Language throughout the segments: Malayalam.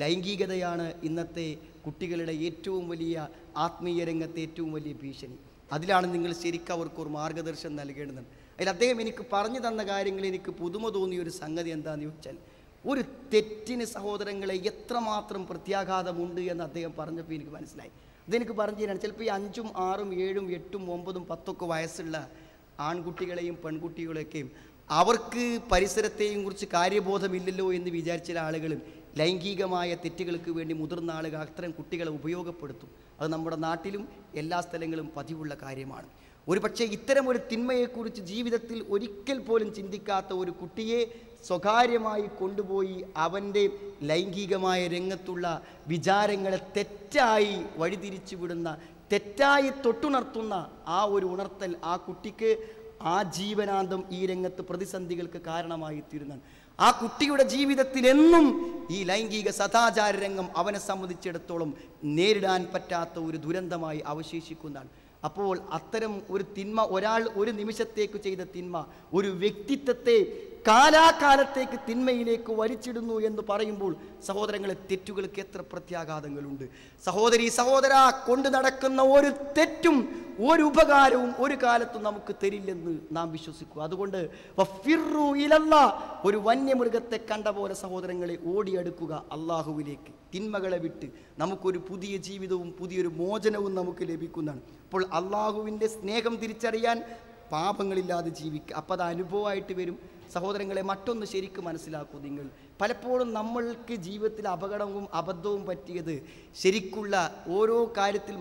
ലൈംഗികതയാണ് ഇന്നത്തെ കുട്ടികളുടെ ഏറ്റവും വലിയ ആത്മീയ രംഗത്തെ ഏറ്റവും വലിയ ഭീഷണി. അതിലാണ് നിങ്ങൾ ശരിക്കും അവർക്ക് ഒരു മാർഗ്ഗദർശനം നൽകേണ്ടത്. അതിൽ അദ്ദേഹം എനിക്ക് പറഞ്ഞു തന്ന കാര്യങ്ങൾ എനിക്ക് പുതുമ തോന്നിയൊരു സംഗതി എന്താണെന്ന് ചോദിച്ചാൽ, ഒരു തെറ്റിന് സഹോദരങ്ങളെ എത്രമാത്രം പ്രത്യാഘാതമുണ്ട് എന്ന് അദ്ദേഹം പറഞ്ഞപ്പോൾ എനിക്ക് മനസ്സിലായി. അതെനിക്ക് പറഞ്ഞു തരാണ്. ചിലപ്പോൾ ഈ 5ഉം 6ഉം 7ഉം 8ഉം 9ഉം 10ഒക്കെ വയസ്സുള്ള ആൺകുട്ടികളെയും പെൺകുട്ടികളെയൊക്കെയും അവർക്ക് പരിസരത്തെയും കുറിച്ച് കാര്യബോധമില്ലല്ലോ എന്ന് വിചാരിച്ച ആളുകളും ലൈംഗികമായ തെറ്റുകൾക്ക് വേണ്ടി മുതിർന്ന ആളുകൾ അത്തരം കുട്ടികളെ ഉപയോഗപ്പെടുത്തും. അത് നമ്മുടെ നാട്ടിലും എല്ലാ സ്ഥലങ്ങളും പതിവുള്ള കാര്യമാണ്. ഒരു പക്ഷേ ഇത്തരമൊരു തിന്മയെക്കുറിച്ച് ജീവിതത്തിൽ ഒരിക്കൽ പോലും ചിന്തിക്കാത്ത ഒരു കുട്ടിയെ സ്വകാര്യമായി കൊണ്ടുപോയി അവൻ്റെ ലൈംഗികമായ രംഗത്തുള്ള വിചാരങ്ങളെ തെറ്റായി വഴിതിരിച്ചു വിടുന്ന, തെറ്റായി തൊട്ടുണർത്തുന്ന ആ ഒരു ഉണർത്തൽ ആ കുട്ടിക്ക് ആ ജീവനാന്തം ഈ രംഗത്ത് പ്രതിസന്ധികൾക്ക് കാരണമായി തീരുന്നതാണ്. ആ കുട്ടിയുടെ ജീവിതത്തിൽ എന്നും ഈ ലൈംഗിക സദാചാര രംഗം അവനെ സംബന്ധിച്ചിടത്തോളം നേരിടാൻ പറ്റാത്ത ഒരു ദുരന്തമായി അവശേഷിക്കുന്നതാണ്. അപ്പോൾ അത്തരം ഒരു തിന്മ, ഒരാൾ ഒരു നിമിഷത്തേക്ക് ചെയ്ത തിന്മ ഒരു വ്യക്തിത്വത്തെ കാലാകാലത്തേക്ക് തിന്മയിലേക്ക് വലിച്ചിടുന്നു എന്ന് പറയുമ്പോൾ സഹോദരങ്ങളെ, തെറ്റുകൾക്ക് എത്ര പ്രത്യാഘാതങ്ങളുണ്ട്. സഹോദരി സഹോദര, കൊണ്ടു നടക്കുന്ന ഒരു തെറ്റും ഒരു ഉപകാരവും ഒരു കാലത്തും നമുക്ക് തരില്ലെന്ന് നാം വിശ്വസിക്കുക. അതുകൊണ്ട് ഒരു വന്യമൃഗത്തെ കണ്ട പോലെ സഹോദരങ്ങളെ ഓടിയെടുക്കുക അള്ളാഹുവിലേക്ക്. തിന്മകളെ വിട്ട് നമുക്കൊരു പുതിയ ജീവിതവും പുതിയൊരു മോചനവും നമുക്ക് ലഭിക്കുന്നതാണ്. അപ്പോൾ അള്ളാഹുവിൻ്റെ സ്നേഹം തിരിച്ചറിയാൻ പാപങ്ങളില്ലാതെ ജീവിക്കുക. അപ്പോൾ അത് അനുഭവമായിട്ട് വരും. സഹോദരങ്ങളെ, മറ്റൊന്ന് ശരിക്കും മനസ്സിലാക്കൂ നിങ്ങൾ. പലപ്പോഴും നമ്മൾക്ക് ജീവിതത്തിൽ അപകടവും അബദ്ധവും പറ്റിയത് ശരിക്കുള്ള ഓരോ കാര്യത്തിൽ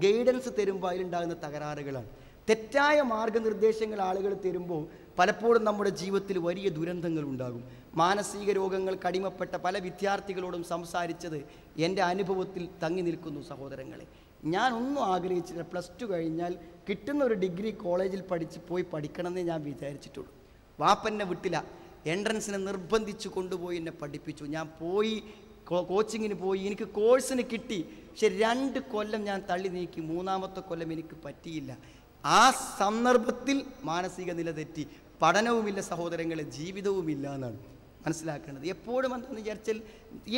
ഗൈഡൻസ് തരുമ്പോൾ അതിലുണ്ടാകുന്ന തകരാറുകളാണ്. തെറ്റായ മാർഗനിർദ്ദേശങ്ങൾ ആളുകൾ തരുമ്പോൾ പലപ്പോഴും നമ്മുടെ ജീവിതത്തിൽ വലിയ ദുരന്തങ്ങൾ ഉണ്ടാകും. മാനസിക രോഗങ്ങൾ കടിമപ്പെട്ട പല വിദ്യാർത്ഥികളോടും സംസാരിച്ചത് എൻ്റെ അനുഭവത്തിൽ തങ്ങി നിൽക്കുന്നു. സഹോദരങ്ങളെ, ഞാനൊന്നും ആഗ്രഹിച്ചില്ല. +2 കഴിഞ്ഞാൽ കിട്ടുന്ന ഒരു ഡിഗ്രി കോളേജിൽ പോയി പഠിക്കണമെന്നേ ഞാൻ വിചാരിച്ചിട്ടുള്ളൂ. വാപ്പന്നെ വിട്ടില്ല. എൻട്രൻസിനെ നിർബന്ധിച്ച് കൊണ്ടുപോയി എന്നെ പഠിപ്പിച്ചു. ഞാൻ പോയി കോച്ചിങ്ങിന് പോയി. എനിക്ക് കോഴ്സിന് കിട്ടി. പക്ഷെ 2 കൊല്ലം ഞാൻ തള്ളി നീക്കി. 3ാമത്തെ കൊല്ലം എനിക്ക് പറ്റിയില്ല. ആ സന്ദർഭത്തിൽ മാനസിക നില തെറ്റി. പഠനവുമില്ല സഹോദരങ്ങളെ, ജീവിതവുമില്ല എന്നാണ് മനസ്സിലാക്കേണ്ടത്. എപ്പോഴും എന്താണെന്ന് വിചാരിച്ചാൽ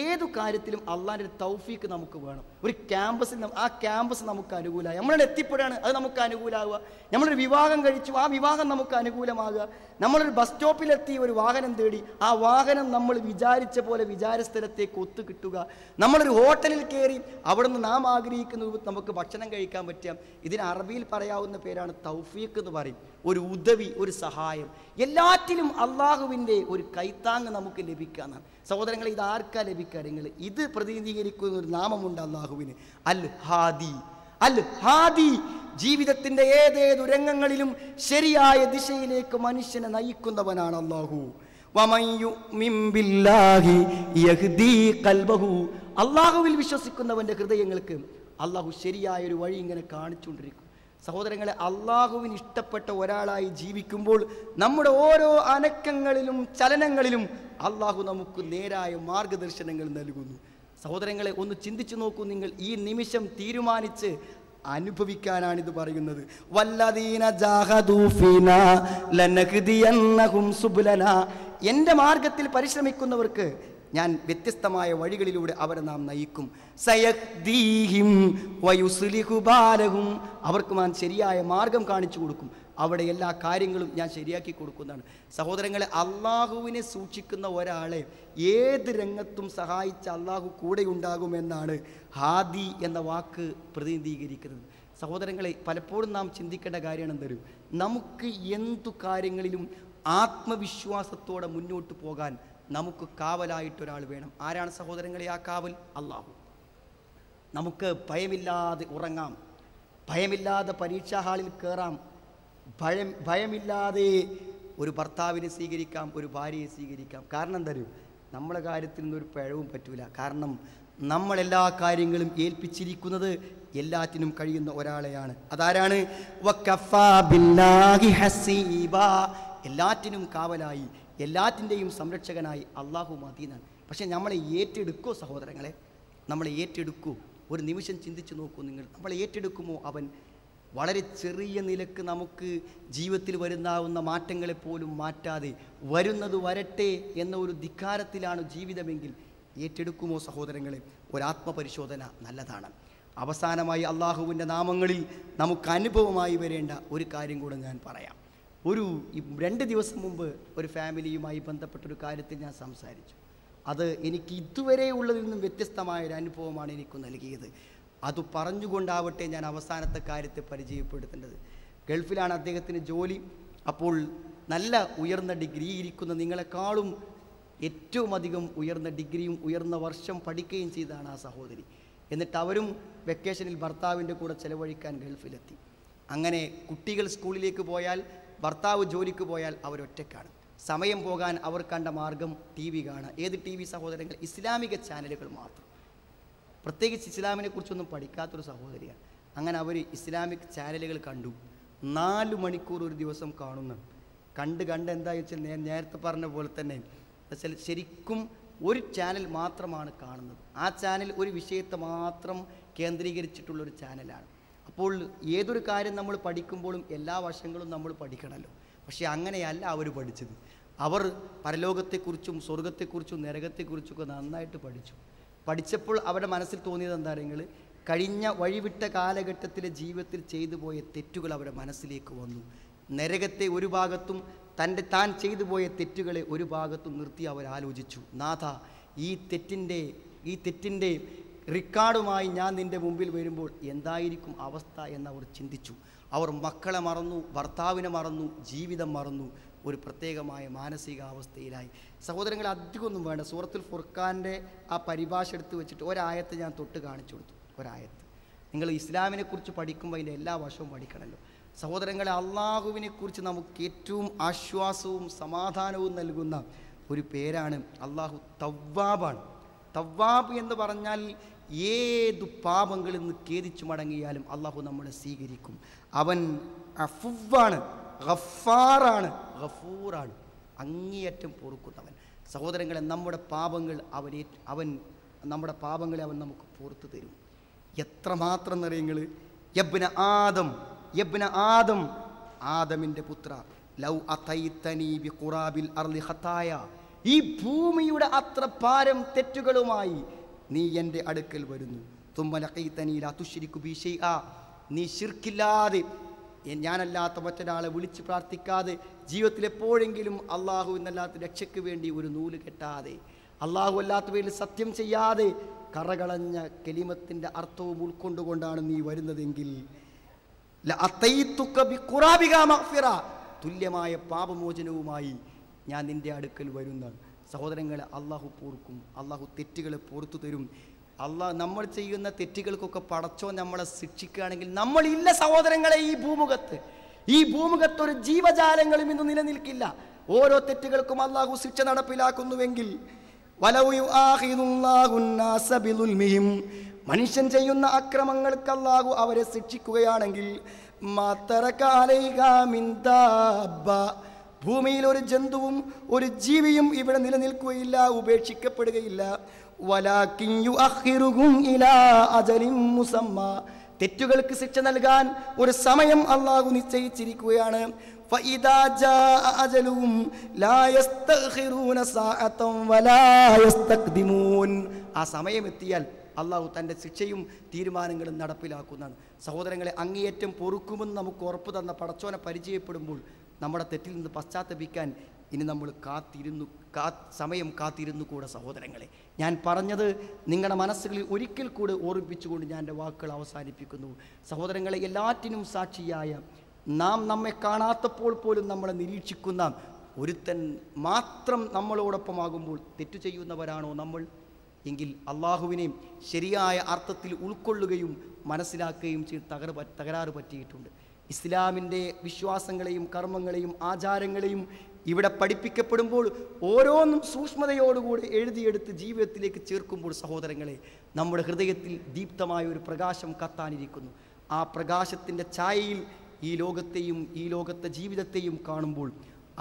ഏതു കാര്യത്തിലും അള്ളാഹിൻ്റെ ഒരു തൗഫീക്ക് നമുക്ക് വേണം. ഒരു ക്യാമ്പസിൽ ആ ക്യാമ്പസ് നമുക്ക് അനുകൂലമായി നമ്മളോട് എത്തിപ്പെടുകയാണ്, അത് നമുക്ക് അനുകൂലമാവുക. നമ്മളൊരു വിവാഹം കഴിച്ചു, ആ വിവാഹം നമുക്ക് അനുകൂലമാകുക. നമ്മളൊരു ബസ് സ്റ്റോപ്പിലെത്തി ഒരു വാഹനം തേടി, ആ വാഹനം നമ്മൾ വിചാരിച്ച പോലെ വിചാരസ്ഥലത്തേക്ക് ഒത്തു കിട്ടുക. നമ്മളൊരു ഹോട്ടലിൽ കയറി അവിടുന്ന് നാം ആഗ്രഹിക്കുന്ന നമുക്ക് ഭക്ഷണം കഴിക്കാൻ പറ്റുക. ഇതിന് അറബിയിൽ പറയാവുന്ന പേരാണ് തൗഫീക്ക് എന്ന് പറയും. ഒരു ഉദവി, ഒരു സഹായം, എല്ലാറ്റിലും അള്ളാഹുവിൻ്റെ ഒരു കൈത്താങ് നമുക്ക് ലഭിക്കാന്നാണ്. സഹോദരങ്ങളെ, ഇത് ആർക്കാ ലഭിക്കുക? നിങ്ങൾ ഇത് പ്രതിനിധീകരിക്കുന്ന ഒരു നാമമുണ്ട് അള്ളാഹുവിന്, അൽ ഹാദി. അൽ ഹാദി ജീവിതത്തിൻ്റെ ഏതേതു രംഗങ്ങളിലും ശരിയായ ദിശയിലേക്ക് മനുഷ്യനെ നയിക്കുന്നവനാണ് അള്ളാഹു. അള്ളാഹുവിൽ വിശ്വസിക്കുന്നവൻ്റെ ഹൃദയങ്ങൾക്ക് അള്ളാഹു ശരിയായൊരു വഴി ഇങ്ങനെ കാണിച്ചുകൊണ്ടിരിക്കും. സഹോദരങ്ങളെ, അള്ളാഹുവിന് ഇഷ്ടപ്പെട്ട ഒരാളായി ജീവിക്കുമ്പോൾ നമ്മുടെ ഓരോ അനക്കങ്ങളിലും ചലനങ്ങളിലും അള്ളാഹു നമുക്ക് നേരായ മാർഗദർശനങ്ങൾ നൽകുന്നു. സഹോദരങ്ങളെ, ഒന്ന് ചിന്തിച്ചു നോക്കൂ നിങ്ങൾ. ഈ നിമിഷം തീരുമാനിച്ച് അനുഭവിക്കാനാണിത് പറയുന്നത്. വല്ലദീന ജാഹദൂ ഫീനാ ലനഹ്ദിയന്നഹും സുബ്ലനാ. എൻ്റെ മാർഗത്തിൽ പരിശ്രമിക്കുന്നവർക്ക് ഞാൻ വ്യത്യസ്തമായ വഴികളിലൂടെ അവരെ നാം നയിക്കും. സയഹ്ദീഹിം വയുസ്ലിഹു ബാലഹും. അവർക്ക് ഞാൻ ശരിയായ മാർഗം കാണിച്ചു കൊടുക്കും. അവിടെ എല്ലാ കാര്യങ്ങളും ഞാൻ ശരിയാക്കി കൊടുക്കുന്നതാണ്. സഹോദരങ്ങളെ, അള്ളാഹുവിനെ സൂക്ഷിക്കുന്ന ഒരാളെ ഏത് രംഗത്തും സഹായിച്ച അള്ളാഹു കൂടെ ഉണ്ടാകുമെന്നാണ് ഹാദി എന്ന വാക്ക് പ്രതിനിധീകരിക്കുന്നത്. സഹോദരങ്ങളെ, പലപ്പോഴും നാം ചിന്തിക്കേണ്ട കാര്യമാണ് എന്തരും, നമുക്ക് എന്തു കാര്യങ്ങളിലും ആത്മവിശ്വാസത്തോടെ മുന്നോട്ട് പോകാൻ നമുക്ക് കാവലായിട്ടൊരാൾ വേണം. ആരാണ് സഹോദരങ്ങളെ ആ കാവൽ? അള്ളാഹു. നമുക്ക് ഭയമില്ലാതെ ഉറങ്ങാം, ഭയമില്ലാതെ പരീക്ഷാ ഹാളിൽ കയറാം, ഭയമില്ലാതെ ഒരു ഭർത്താവിനെ സ്വീകരിക്കാം, ഒരു ഭാര്യയെ സ്വീകരിക്കാം. കാരണം എന്തായാലും നമ്മളെ കാര്യത്തിൽ നിന്നൊരു പിഴവും പറ്റൂല. കാരണം നമ്മളെല്ലാ കാര്യങ്ങളും ഏൽപ്പിച്ചിരിക്കുന്നത് എല്ലാറ്റിനും കഴിയുന്ന ഒരാളെയാണ്. അതാരാണ്? വകഫാ ബില്ലാഹി ഹസീബാ. എല്ലാറ്റിനും കാവലായി, എല്ലാറ്റിൻ്റെയും സംരക്ഷകനായി അള്ളാഹു മദീനാണ്. പക്ഷേ നമ്മളെ ഏറ്റെടുക്കോ സഹോദരങ്ങളെ? നമ്മളെ ഏറ്റെടുക്കൂ? ഒരു നിമിഷം ചിന്തിച്ചു നോക്കൂ നിങ്ങൾ. നമ്മളെ ഏറ്റെടുക്കുമോ അവൻ? വളരെ ചെറിയ നിലക്ക് നമുക്ക് ജീവിതത്തിൽ വരുന്നാവുന്ന മാറ്റങ്ങളെപ്പോലും മാറ്റാതെ വരുന്നത് വരട്ടെ എന്ന ഒരു ധിക്കാരത്തിലാണ് ജീവിതമെങ്കിൽ ഏറ്റെടുക്കുമോ സഹോദരങ്ങളെ? ഒരാത്മപരിശോധന നല്ലതാണ്. അവസാനമായി അള്ളാഹുവിൻ്റെ നാമങ്ങളിൽ നമുക്ക് അനുഭവമായി വരേണ്ട ഒരു കാര്യം കൂടെ ഞാൻ പറയാം. 2 ദിവസം മുമ്പ് ഒരു ഫാമിലിയുമായി ബന്ധപ്പെട്ടൊരു കാര്യത്തിൽ ഞാൻ സംസാരിച്ചു. അത് എനിക്ക് ഇതുവരെ ഉള്ളതിൽ നിന്നും വ്യത്യസ്തമായൊരു അനുഭവമാണ് എനിക്ക് നൽകിയത്. അത് പറഞ്ഞുകൊണ്ടാവട്ടെ ഞാൻ അവസാനത്തെ കാര്യത്തെ പരിചയപ്പെടുത്തേണ്ടത്. ഗൾഫിലാണ് അദ്ദേഹത്തിന് ജോലി. അപ്പോൾ നല്ല ഉയർന്ന ഡിഗ്രി ഇരിക്കുന്ന നിങ്ങളെക്കാളും ഏറ്റവും അധികം ഉയർന്ന ഡിഗ്രിയും ഉയർന്ന വർഷം പഠിക്കുകയും ചെയ്താണ് ആ സഹോദരി. എന്നിട്ട് അവരും വെക്കേഷനിൽ ഭർത്താവിൻ്റെ കൂടെ ചെലവഴിക്കാൻ ഗൾഫിലെത്തി. അങ്ങനെ കുട്ടികൾ സ്കൂളിലേക്ക് പോയാൽ, ഭർത്താവ് ജോലിക്ക് പോയാൽ അവരൊറ്റക്കാണ്. സമയം പോകാൻ അവർ കണ്ട മാർഗം ടി വി കാണുക. ഏത് ടി വി സഹോദരങ്ങൾ? ഇസ്ലാമിക ചാനലുകൾ മാത്രം. പ്രത്യേകിച്ച് ഇസ്ലാമിനെ കുറിച്ചൊന്നും പഠിക്കാത്തൊരു സഹോദരിയാണ്. അങ്ങനെ അവർ ഇസ്ലാമിക് ചാനലുകൾ കണ്ടു. 4 മണിക്കൂർ ഒരു ദിവസം കാണുന്നു. കണ്ട് എന്താ വെച്ചാൽ നേരത്തെ പറഞ്ഞ പോലെ തന്നെ ശരിക്കും ഒരു ചാനൽ മാത്രമാണ് കാണുന്നത്. ആ ചാനൽ ഒരു വിഷയത്തെ മാത്രം കേന്ദ്രീകരിച്ചിട്ടുള്ളൊരു ചാനലാണ്. അപ്പോൾ ഏതൊരു കാര്യം നമ്മൾ പഠിക്കുമ്പോഴും എല്ലാ വശങ്ങളും നമ്മൾ പഠിക്കണമല്ലോ. പക്ഷേ അങ്ങനെയല്ല അവർ പഠിച്ചത്. അവർ പരലോകത്തെക്കുറിച്ചും സ്വർഗത്തെക്കുറിച്ചും നരകത്തെക്കുറിച്ചൊക്കെ നന്നായിട്ട് പഠിച്ചപ്പോൾ അവരുടെ മനസ്സിൽ തോന്നിയത് എന്താ നിങ്ങൾ? കഴിഞ്ഞ വഴിവിട്ട കാലഘട്ടത്തിലെ ജീവിതത്തിൽ ചെയ്തു പോയ തെറ്റുകൾ അവരുടെ മനസ്സിലേക്ക് വന്നു. നരകത്തെ ഒരു ഭാഗത്തും താൻ ചെയ്തു പോയ തെറ്റുകളെ ഒരു ഭാഗത്തും നിർത്തി അവർ ആലോചിച്ചു. നാഥ, ഈ തെറ്റിൻ്റെ റിക്കാർഡുമായി ഞാൻ നിൻ്റെ മുമ്പിൽ വരുമ്പോൾ എന്തായിരിക്കും അവസ്ഥ എന്നവർ ചിന്തിച്ചു. അവർ മക്കളെ മറന്നു, ഭർത്താവിനെ മറന്നു, ജീവിതം മറന്നു. ഒരു പ്രത്യേകമായ മാനസികാവസ്ഥയിലായി. സഹോദരങ്ങൾ, അധികമൊന്നും വേണ്ട. സൂറത്തുൽ ഫുർഖാൻ്റെ ആ പരിഭാഷ എടുത്ത് വെച്ചിട്ട് ഒരായത്ത് ഞാൻ തൊട്ട് കാണിച്ചു കൊടുത്തു. ഒരായത്ത്. നിങ്ങൾ ഇസ്ലാമിനെക്കുറിച്ച് പഠിക്കുമ്പോൾ അതിൻ്റെ എല്ലാ വശവും പഠിക്കണമല്ലോ. സഹോദരങ്ങളെ, അള്ളാഹുവിനെക്കുറിച്ച് നമുക്ക് ഏറ്റവും ആശ്വാസവും സമാധാനവും നൽകുന്ന ഒരു പേരാണ് അള്ളാഹു തവ്വാബാണ്. തവ്വാബ് എന്ന് പറഞ്ഞാൽ ഏതു പാപങ്ങളിൽ നിന്ന് ഖേദിച്ചു മടങ്ങിയാലും അള്ളാഹു നമ്മളെ സ്വീകരിക്കും. അവൻ അഫുവാണ്, ഗഫാറാണ്, ഗഫൂറാണ്, അങ്ങേയറ്റം പൊറുക്കുന്നവൻ. സഹോദരങ്ങളെ, നമ്മുടെ പാപങ്ങളെ അവൻ നമുക്ക് പുറത്തു തരും. എത്രമാത്രം നിറയങ്ങൾ! യബ്ന ആദം, ആദമിൻ്റെ പുത്ര, ലൗ അതൈതനി ബിഖുറാബിൽ അർളി ഖതായ, ഈ ഭൂമിയുടെ അത്ര ഭാരം തെറ്റുകളുമായി നീ എൻ്റെ അടുക്കൽ വരുന്നു. തുമ്മ ലഖീതനി ലാ തുശ്രികു ബി ശൈഅ, നീ ശിർക്കില്ലാതെ, ഞാനല്ലാത്ത മറ്റൊരാളെ വിളിച്ച് പ്രാർത്ഥിക്കാതെ, ജീവിതത്തിൽ എപ്പോഴെങ്കിലും അള്ളാഹു എന്നല്ലാത്ത രക്ഷയ്ക്ക് വേണ്ടി ഒരു നൂല് കെട്ടാതെ, അള്ളാഹു അല്ലാത്ത പേരിൽ സത്യം ചെയ്യാതെ, കറകളഞ്ഞ കലിമത്തിൻ്റെ അർത്ഥവും ഉൾക്കൊണ്ടുകൊണ്ടാണ് നീ വരുന്നതെങ്കിൽ തുല്യമായ പാപമോചനവുമായി ഞാൻ നിൻ്റെ അടുക്കൽ വരുന്നതാണ്. സഹോദരങ്ങളെ, അള്ളാഹു പൊറുക്കും. അള്ളാഹു തെറ്റുകളെ പുറത്തു തരും. നമ്മൾ ചെയ്യുന്ന തെറ്റുകൾക്കൊക്കെ പടച്ചോ നമ്മളെ ശിക്ഷിക്കുകയാണെങ്കിൽ നമ്മളില്ല സഹോദരങ്ങളെ. ഈ ഭൂമുഖത്ത് ഒരു ജീവജാലങ്ങളും ഇന്ന് നിലനിൽക്കില്ല. ഓരോ തെറ്റുകൾക്കും അള്ളാഹു ശിക്ഷ നടപ്പിലാക്കുന്നുവെങ്കിൽ, മനുഷ്യൻ ചെയ്യുന്ന അക്രമങ്ങൾക്ക് അല്ലാഹു അവരെ ശിക്ഷിക്കുകയാണെങ്കിൽ, ഭൂമിയിൽ ഒരു ജന്തുവും ഒരു ജീവിയും ഇവിടെ നിലനിൽക്കുകയില്ല, ഉപേക്ഷിക്കപ്പെടുകയില്ല. തെറ്റുകൾക്ക് ശിക്ഷ നൽകാൻ ഒരു സമയം അല്ലാഹു നിശ്ചയിച്ചിരിക്കുകയാണ്. ആ സമയമെത്തിയാൽ അള്ളാഹു തൻ്റെ ശിക്ഷയും തീരുമാനങ്ങളും നടപ്പിലാക്കുന്നതാണ്. സഹോദരങ്ങളെ, അങ്ങേയറ്റം പൊറുക്കുമെന്ന് നമുക്ക് ഉറപ്പ് തന്ന പടച്ചോനെ പരിചയപ്പെടുമ്പോൾ നമ്മുടെ തെറ്റിൽ നിന്ന് പശ്ചാത്തപിക്കാൻ ഇനി നമ്മൾ സമയം കാത്തിരുന്നു കൂടെ. സഹോദരങ്ങളെ, ഞാൻ പറഞ്ഞത് നിങ്ങളുടെ മനസ്സുകളിൽ ഒരിക്കൽ കൂടെ ഓർമ്മിപ്പിച്ചുകൊണ്ട് ഞാൻ എൻ്റെ വാക്കുകൾ അവസാനിപ്പിക്കുന്നു. സഹോദരങ്ങളെ, എല്ലാറ്റിനും സാക്ഷിയായ നമ്മെ കാണാത്തപ്പോൾ പോലും നമ്മളെ നിരീക്ഷിക്കുന്ന ഒരുത്തൻ മാത്രം നമ്മളോടൊപ്പമാകുമ്പോൾ തെറ്റു ചെയ്യുന്നവരാണോ നമ്മൾ? എങ്കിൽ അള്ളാഹുവിനെ ശരിയായ അർത്ഥത്തിൽ ഉൾക്കൊള്ളുകയും മനസ്സിലാക്കുകയും ചെയ്ത് തകരാറ് പറ്റിയിട്ടുണ്ട്. ഇസ്ലാമിൻ്റെ വിശ്വാസങ്ങളെയും കർമ്മങ്ങളെയും ആചാരങ്ങളെയും ഇവിടെ പഠിപ്പിക്കപ്പെടുമ്പോൾ ഓരോന്നും സൂക്ഷ്മതയോടുകൂടി എഴുതിയെടുത്ത് ജീവിതത്തിലേക്ക് ചേർക്കുമ്പോൾ സഹോദരങ്ങളെ, നമ്മുടെ ഹൃദയത്തിൽ ദീപ്തമായ ഒരു പ്രകാശം കത്താനിരിക്കുന്നു. ആ പ്രകാശത്തിൻ്റെ ഛായയിൽ ഈ ലോകത്തെയും ഈ ലോകത്തെ ജീവിതത്തെയും കാണുമ്പോൾ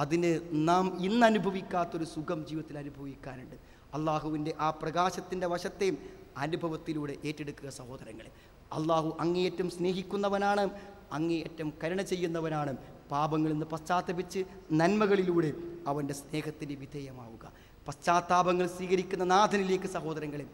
അതിന് നാം ഇന്ന് അനുഭവിക്കാത്തൊരു സുഖം ജീവിതത്തിൽ അനുഭവിക്കാനുണ്ട്. അള്ളാഹുവിൻ്റെ ആ പ്രകാശത്തിൻ്റെ വശത്തെ അനുഭവത്തിലൂടെ ഏറ്റെടുക്കുക സഹോദരങ്ങളെ. അള്ളാഹു അങ്ങേയറ്റം സ്നേഹിക്കുന്നവനാണ്, അങ്ങേയറ്റം കരുണ ചെയ്യുന്നവനാണ്. പാപങ്ങളിൽ നിന്ന് പശ്ചാത്തപിച്ച് നന്മകളിലൂടെ അവൻ്റെ സ്നേഹത്തിന് വിധേയമാവുക. പശ്ചാത്താപങ്ങൾ സ്വീകരിക്കുന്ന നാഥനിലേക്ക് സഹോദരങ്ങളെ